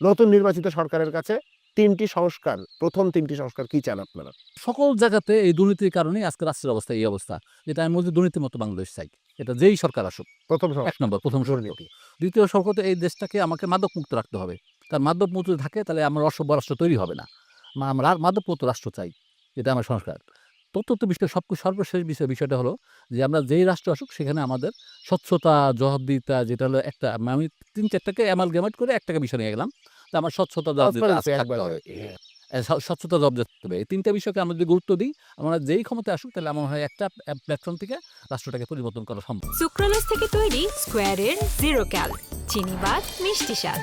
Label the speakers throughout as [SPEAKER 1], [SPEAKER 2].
[SPEAKER 1] নতুন নির্বাচিত সরকারের কাছে প্রথম ৩টি সংস্কার কি চান আপনারা?
[SPEAKER 2] সকল জায়গাতে এই দুর্নীতির কারণেই আজকে রাষ্ট্রের অবস্থা এই অবস্থা, যেটা আমি বলছি দুর্নীতির মতো বাংলাদেশ চাই। এটা যেই সরকার আসুক,
[SPEAKER 1] প্রথম
[SPEAKER 2] এক নম্বর প্রথম শর্ত।
[SPEAKER 1] দুর্নীতি।
[SPEAKER 2] দ্বিতীয় শর্ত, এই দেশটাকে আমাকে মাদকমুক্ত রাখতে হবে। কারণ মাদকমুক্ত থাকে তাহলে আমার অসভ্য রাষ্ট্র তৈরি হবে না। আমরা মাদকমুক্ত রাষ্ট্র চাই, এটা আমার সংস্কার। চতুর্থ বিষয়, সর্বশেষ বিষয়টা হলো যে আমরা যেই রাষ্ট্র আসুক সেখানে আমাদের স্বচ্ছতা, জবাবদিহিতা, যেটা হলো একটা, আমি ৩-৪টাকে অ্যামালগামেট করে একটাকে বিষয় নিয়ে গেলাম। তো আমার স্বচ্ছতা, জবাবদিহিতা
[SPEAKER 1] Transparency
[SPEAKER 2] থাকতে
[SPEAKER 1] একবার
[SPEAKER 2] হবে।
[SPEAKER 1] হ্যাঁ।
[SPEAKER 2] স্বচ্ছতা, জবাবদিহিতা থাকতে হবে। এই ৩টা বিষয়কে আমরা যদি গুরুত্ব দিই, আমরা যেই ক্ষমতায় আসুক তাহলে আমার হয় একটা প্ল্যাটফর্ম থেকে রাষ্ট্রটাকে পরিবর্তন করা সম্ভব।
[SPEAKER 3] সুক্রালোজ থেকে তৈরি স্কোয়ারের জিরো ক্যাল চিনিবাদ মিষ্টি স্বাদ।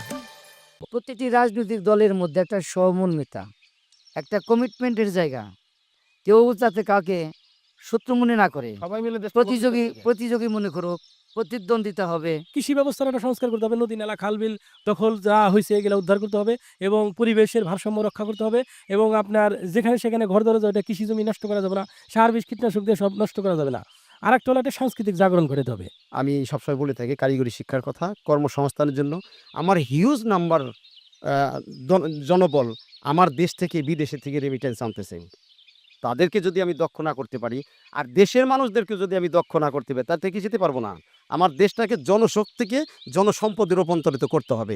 [SPEAKER 4] প্রতিটি রাজনৈতিক দলের মধ্যে একটা সমন্বিতা, একটা কমিটমেন্টের জায়গা। কেউ যাতে কাউকে শত্রু মনে না করে,
[SPEAKER 1] সবাই মিলে দেশ
[SPEAKER 4] প্রতিযোগী মনে করুক, প্রতিদ্বন্দ্বিতা হবে।
[SPEAKER 5] কৃষি ব্যবস্থার একটা সংস্কার করতে হবে, নদী নালা খালবিল দখল যা হয়েছে এগুলো উদ্ধার করতে হবে এবং পরিবেশের ভারসাম্য রক্ষা করতে হবে। এবং আপনার যেখানে সেখানে ঘর দরজা ওটা কৃষি জমি নষ্ট করা যাবে না, সার বিষ কীটনাশক দিয়ে সব নষ্ট করা যাবে না। আর একটা হলো একটা সাংস্কৃতিক জাগরণ ঘটাতে হবে।
[SPEAKER 6] আমি সবসময় বলে থাকি কারিগরি শিক্ষার কথা, কর্মসংস্থানের জন্য আমার হিউজ নাম্বার জনবল আমার দেশ থেকে বিদেশে থেকে রেমিটেন্স আনতেছে। তাদেরকে যদি আমি দক্ষ না করতে পারি, আর দেশের মানুষদেরকে যদি আমি দক্ষ না করতে পারি, তার থেকে যেতে পারবো না। আমার দেশটাকে জনশক্তিকে জনসম্পদে রূপান্তরিত করতে হবে।